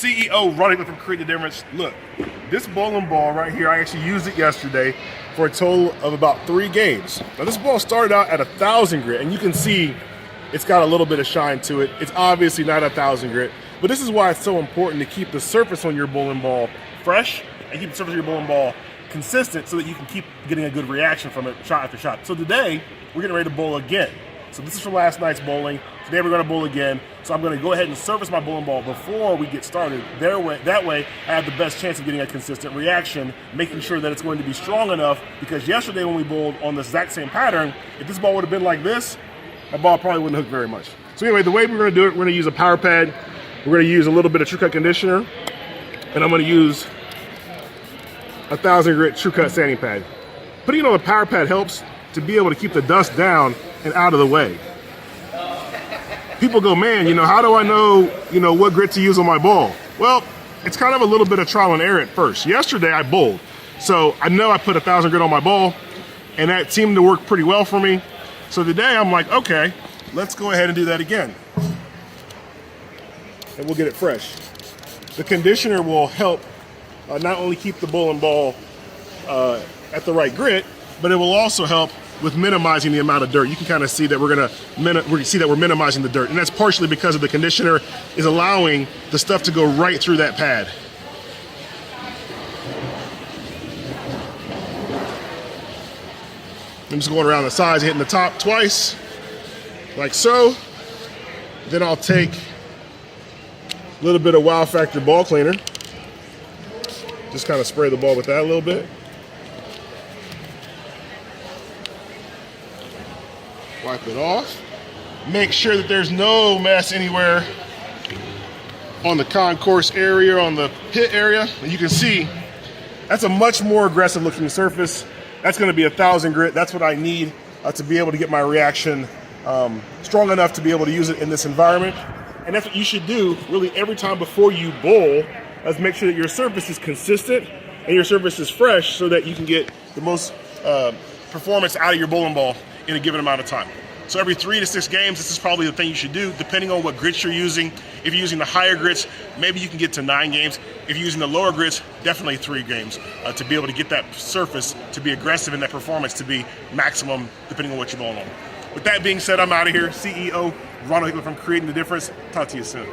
CEO running from Creating the Difference. Look, this bowling ball right here, I actually used it yesterday for a total of about 3 games. Now this ball started out at 1,000 grit, and you can see it's got a little bit of shine to it. It's obviously not 1,000 grit, but this is why it's so important to keep the surface on your bowling ball fresh and keep the surface of your bowling ball consistent so that you can keep getting a good reaction from it shot after shot. So today, we're getting ready to bowl again. So this is from last night's bowling. Today we're gonna bowl again. So I'm gonna go ahead and surface my bowling ball before we get started. That way, I have the best chance of getting a consistent reaction, making sure that it's going to be strong enough, because yesterday when we bowled on the exact same pattern, if this ball would have been like this, that ball probably wouldn't hook very much. So anyway, the way we're gonna do it, we're gonna use a power pad. We're gonna use a little bit of True Cut conditioner, and I'm gonna use 1,000 grit True Cut sanding pad. Putting it on a power pad helps to be able to keep the dust down and out of the way. People go, man, how do I know, what grit to use on my ball? Well, it's kind of a little bit of trial and error at first. Yesterday I bowled, so I know I put 1,000 grit on my ball, and that seemed to work pretty well for me. So today I'm like, okay, let's go ahead and do that again. And we'll get it fresh. The conditioner will help not only keep the bowling ball at the right grit, but it will also help with minimizing the amount of dirt. You can kind of see that we're minimizing the dirt, and that's partially because of the conditioner is allowing the stuff to go right through that pad. I'm just going around the sides, hitting the top twice, like so. Then I'll take a little bit of Wow Factor ball cleaner. Just kind of spray the ball with that a little bit. Wipe it off. Make sure that there's no mess anywhere on the concourse area, on the pit area. And you can see that's a much more aggressive looking surface. That's going to be 1,000 grit. That's what I need to be able to get my reaction strong enough to be able to use it in this environment. And that's what you should do really every time before you bowl, is make sure that your surface is consistent and your surface is fresh so that you can get the most performance out of your bowling ball in a given amount of time. So every 3 to 6 games, this is probably the thing you should do, depending on what grits you're using. If you're using the higher grits, maybe you can get to 9 games. If you're using the lower grits, definitely 3 games to be able to get that surface to be aggressive and that performance to be maximum, depending on what you're bowling on. With that being said, I'm out of here. CEO Ronald Hickler from Creating the Difference. Talk to you soon.